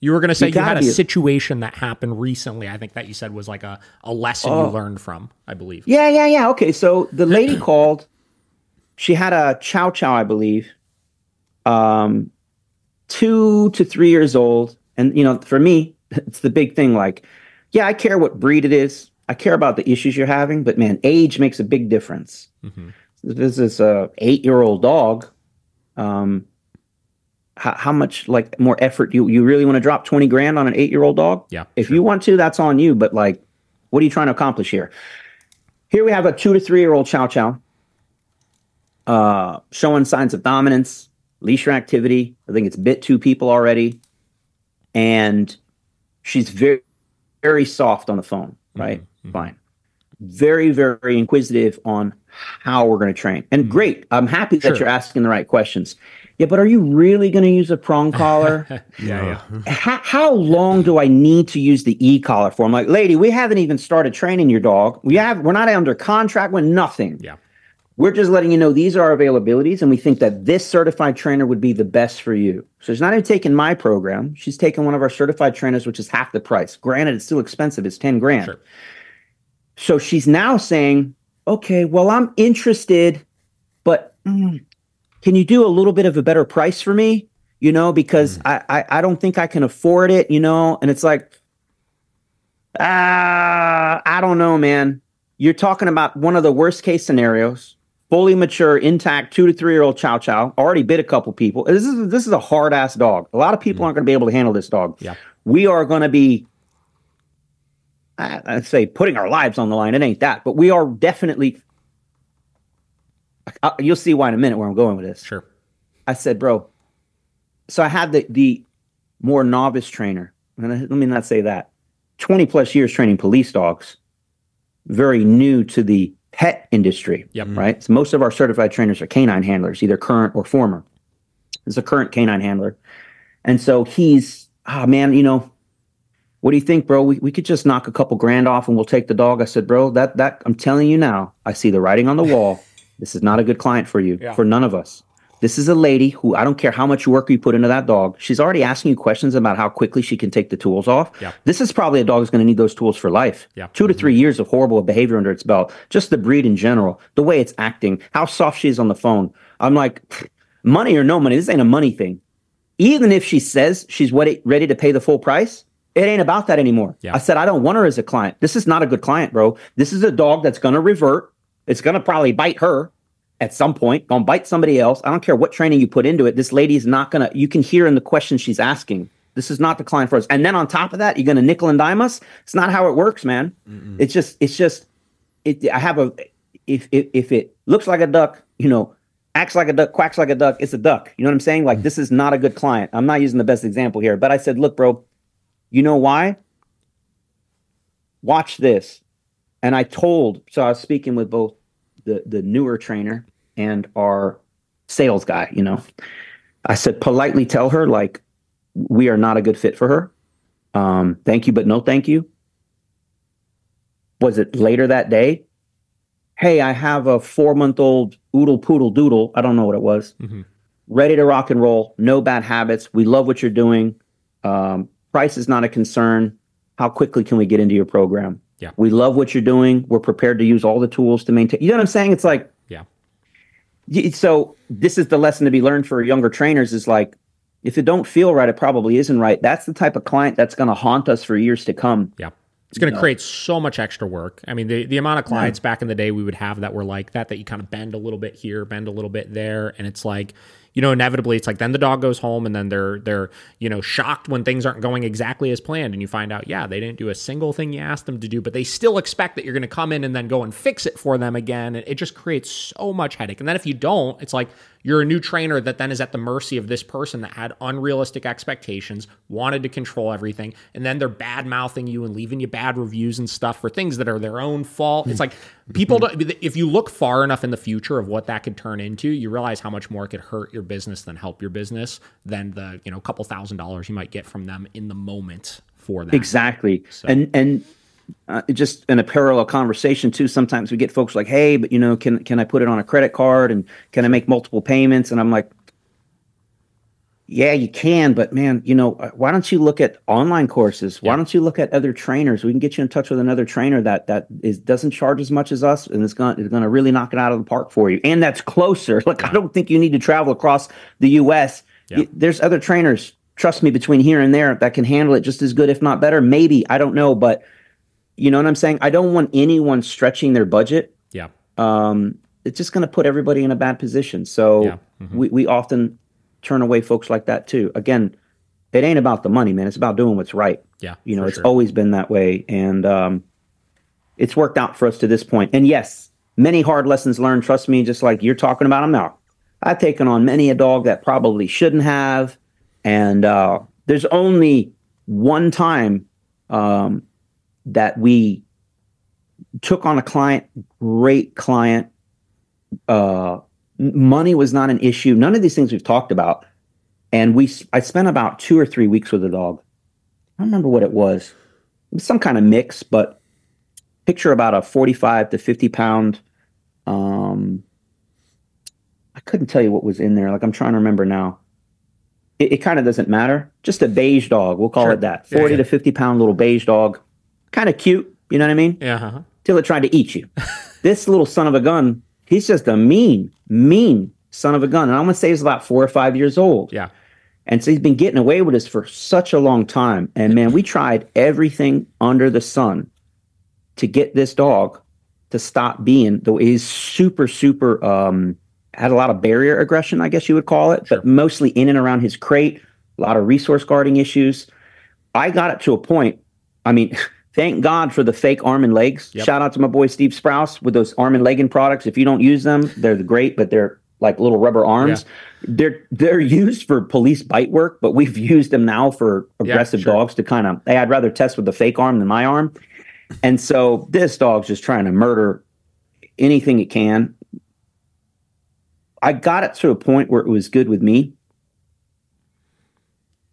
You were going to say you had a situation that happened recently. I think that you said was like a lesson you learned from, I believe. Yeah. Okay, so the lady called. She had a chow chow, I believe, 2 to 3 years old. And, you know, for me, it's the big thing. Like, yeah, I care what breed it is. I care about the issues you're having. But, man, age makes a big difference. Mm-hmm. This is a 8-year-old dog. How much like more effort you really want to drop 20 grand on an 8-year-old dog? Yeah. If you want to, that's on you. But like, what are you trying to accomplish here? Here we have a 2 to 3-year-old chow chow, showing signs of dominance, leash activity. I think it's bit 2 people already. And she's very, very soft on the phone, right? Mm-hmm. Fine. Very, very inquisitive on how we're going to train. And great. I'm happy that you're asking the right questions. Yeah, but are you really going to use a prong collar? Yeah. How long do I need to use the e-collar for? I'm like, lady, we haven't even started training your dog. We're not under contract with nothing. Yeah. We're just letting you know these are our availabilities, and we think that this certified trainer would be the best for you. So she's not even taking my program. She's taking one of our certified trainers, which is half the price. Granted, it's still expensive. It's 10 grand. Sure. So she's now saying, okay, well, I'm interested, but can you do a little bit of a better price for me? You know, because I don't think I can afford it, you know? And it's like, I don't know, man. You're talking about one of the worst case scenarios, fully mature, intact, 2 to 3-year-old chow chow, already bit a couple people. This is a hard ass dog. A lot of people aren't going to be able to handle this dog. Yeah. We are going to be, I'd say, putting our lives on the line. It ain't that, but we are definitely, you'll see why in a minute where I'm going with this. Sure. I said, bro, so I had the more novice trainer, and let me not say that, 20 plus years training police dogs, very new to the pet industry, right? So most of our certified trainers are canine handlers, either current or former. He's a current canine handler. And so he's, man, you know, what do you think, bro? We could just knock a couple grand off and we'll take the dog. I said, bro, that I'm telling you now, I see the writing on the wall. This is not a good client for you, for none of us. This is a lady who, I don't care how much work you put into that dog. She's already asking you questions about how quickly she can take the tools off. Yeah. This is probably a dog who's going to need those tools for life. Yeah. 2 to 3 years of horrible behavior under its belt. Just the breed in general, the way it's acting, how soft she is on the phone. I'm like, money or no money, this ain't a money thing. Even if she says she's ready to pay the full price, it ain't about that anymore. Yeah. I said, I don't want her as a client. This is not a good client, bro. This is a dog that's going to revert. It's going to probably bite her at some point, gonna bite somebody else. I don't care what training you put into it. This lady is not gonna, you can hear in the questions she's asking, this is not the client for us. And then on top of that, you're gonna nickel and dime us. It's not how it works, man. Mm-mm. I have if it looks like a duck, you know, acts like a duck, quacks like a duck, it's a duck. You know what I'm saying? Like, this is not a good client. I'm not using the best example here, but I said, look, bro, you know why? Watch this. And I was speaking with both the newer trainer and our sales guy, you know. I said, politely tell her, like, we are not a good fit for her. Thank you, but no thank you. Was it later that day? Hey, I have a 4-month-old oodle poodle doodle. I don't know what it was. Mm-hmm. Ready to rock and roll. No bad habits. We love what you're doing. Price is not a concern. How quickly can we get into your program? Yeah. We love what you're doing. We're prepared to use all the tools to maintain. You know what I'm saying? It's like, so this is the lesson to be learned for younger trainers is like, if it don't feel right, it probably isn't right. That's the type of client that's going to haunt us for years to come. Yeah. It's going to create so much extra work. I mean, the amount of clients back in the day we would have that were like that you kind of bend a little bit here, bend a little bit there. And it's like, you know, inevitably it's like then the dog goes home and then they're, you know, shocked when things aren't going exactly as planned. And you find out, they didn't do a single thing you asked them to do, but they still expect that you're going to come in and then go and fix it for them again. And it just creates so much headache. And then if you don't, it's like you're a new trainer that then is at the mercy of this person that had unrealistic expectations, wanted to control everything. And then they're bad mouthing you and leaving you bad reviews and stuff for things that are their own fault. It's like people don't, if you look far enough in the future of what that could turn into, you realize how much more it could hurt your business than help your business than the, you know, couple $1,000s you might get from them in the moment for that. Exactly. So. And just in a parallel conversation too, sometimes we get folks like, hey, but you know, can I put it on a credit card and can I make multiple payments? And I'm like, Yeah, you can, but man, why don't you look at online courses? Why don't you look at other trainers? We can get you in touch with another trainer that doesn't charge as much as us, and is going to really knock it out of the park for you. And that's closer. Like, I don't think you need to travel across the U.S. There's other trainers, trust me, between here and there that can handle it just as good, if not better. Maybe, I don't know, but you know what I'm saying? I don't want anyone stretching their budget. Yeah. It's just going to put everybody in a bad position. So we often turn away folks like that too. Again, it ain't about the money, man. It's about doing what's right. Yeah. It's always been that way. And it's worked out for us to this point. And yes, many hard lessons learned. Trust me, just like you're talking about them now. I've taken on many a dog that probably shouldn't have. And there's only one time that we took on a client, great client. Money was not an issue. None of these things we've talked about. And I spent about 2 or 3 weeks with the dog. I don't remember what it was. It was some kind of mix, but picture about a 45 to 50 pound. I couldn't tell you what was in there. Like, I'm trying to remember now. It kind of doesn't matter. Just a beige dog. We'll call it that. 40 to 50 pound little beige dog. Kind of cute. You know what I mean? Yeah. Till it tried to eat you. This little son of a gun, he's just a mean son of a gun. And I'm going to say he's about 4 or 5 years old. Yeah. And so he's been getting away with this for such a long time. And man, we tried everything under the sun to get this dog to stop being the way he's super, had a lot of barrier aggression, I guess you would call it, but mostly in and around his crate, a lot of resource guarding issues. I got it to a point, I mean, thank God for the fake arm and legs. Yep. Shout out to my boy Steve Sprouse with those arm and legging products. If you don't use them, they're great, but they're like little rubber arms. Yeah. They're used for police bite work, but we've used them now for aggressive dogs to kind of, hey, I'd rather test with the fake arm than my arm. And so this dog's just trying to murder anything it can. I got it to a point where it was good with me,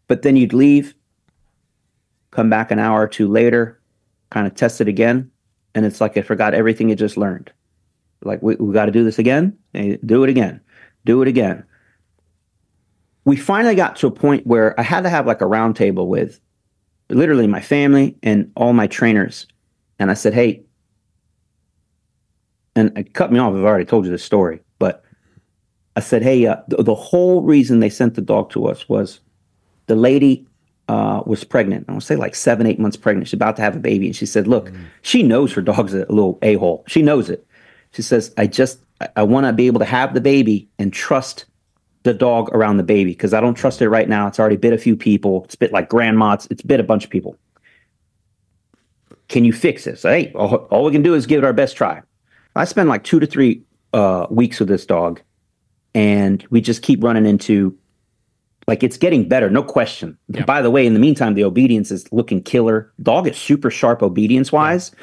but then you'd leave, come back an hour or two later, kind of test it again, and it's like I forgot everything you just learned. Like, we got to do this again, do it again. We finally got to a point where I had to have like a round table with literally my family and all my trainers. And I said, hey, and it cut me off, I've already told you this story, but I said, hey, the whole reason they sent the dog to us was the lady was pregnant. I want to say like 7-8 months pregnant. She's about to have a baby. And she said, look, she knows her dog's a little a-hole. She knows it. She says, I want to be able to have the baby and trust the dog around the baby, because I don't trust it right now. It's already bit a few people. It's bit like grandma. It's bit a bunch of people. Can you fix this? Hey, all we can do is give it our best try. I spend like 2 to 3 weeks with this dog, and we just keep running into, like, it's getting better, no question. Yep. By the way, in the meantime, the obedience is looking killer. Dog is super sharp obedience-wise. Yeah.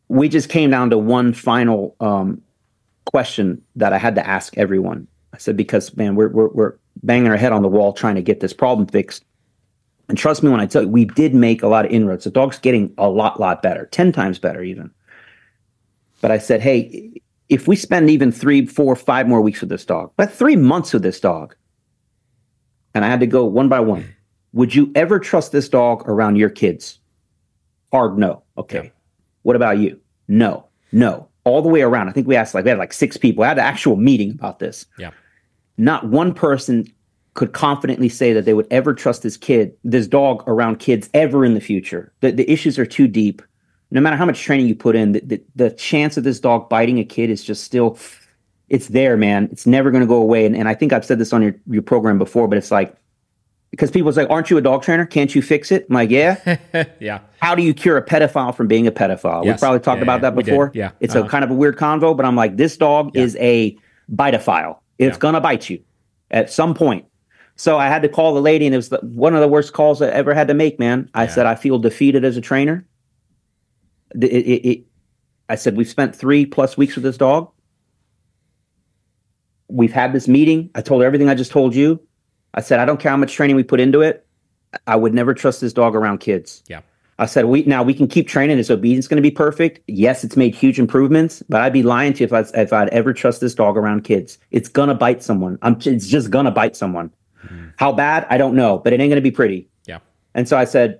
We just came down to one final question that I had to ask everyone. I said, because, man, we're banging our head on the wall trying to get this problem fixed. And trust me when I tell you, we did make a lot of inroads. The dog's getting a lot better, 10 times better even. But I said, hey, if we spend even 3, 4, 5 more weeks with this dog, but 3 months with this dog, and I had to go one by one, would you ever trust this dog around your kids? Hard no. Okay. Yeah. What about you? No. All the way around. I think we had like 6 people. I had an actual meeting about this. Yeah. Not one person could confidently say that they would ever trust this dog around kids ever in the future. The issues are too deep. No matter how much training you put in, the chance of this dog biting a kid is just still, it's there, man. It's never going to go away. And I think I've said this on your program before, but it's like, because people's like, aren't you a dog trainer? Can't you fix it? I'm like, yeah. Yeah. How do you cure a pedophile from being a pedophile? Yes. We probably talked about that before. Yeah. It's a kind of a weird convo, but I'm like, this dog is a bitophile. It's going to bite you at some point. So I had to call the lady, and it was one of the worst calls I ever had to make, man. I said, I feel defeated as a trainer. I said, we've spent 3+ weeks with this dog. We've had this meeting. I told her everything I just told you. I said, I don't care how much training we put into it. I would never trust this dog around kids. Yeah. I said, we can keep training. His obedience is going to be perfect. Yes, it's made huge improvements, but I'd be lying to you if I'd ever trust this dog around kids. It's going to bite someone. It's just going to bite someone. Mm-hmm. How bad? I don't know, but it ain't going to be pretty. Yeah. And so I said,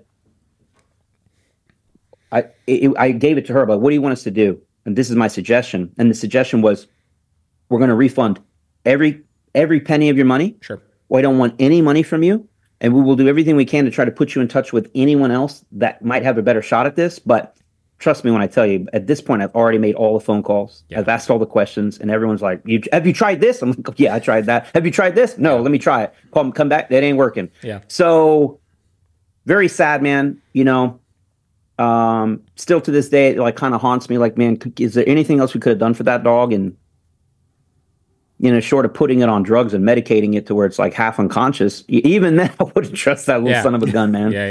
I gave it to her, but what do you want us to do? And this is my suggestion. And the suggestion was, we're going to refund every penny of your money. Sure. We don't want any money from you. And we will do everything we can to try to put you in touch with anyone else that might have a better shot at this. But trust me when I tell you, at this point, I've already made all the phone calls. Yeah. I've asked all the questions, and everyone's like, have you tried this? I'm like, yeah, I tried that. Have you tried this? No, let me try it. Come back. That ain't working. Yeah. So very sad, man. Still to this day, it like kind of haunts me. Like, man, is there anything else we could have done for that dog? And short of putting it on drugs and medicating it to where it's like half unconscious, even then I wouldn't trust that little son of a gun, man. Yeah.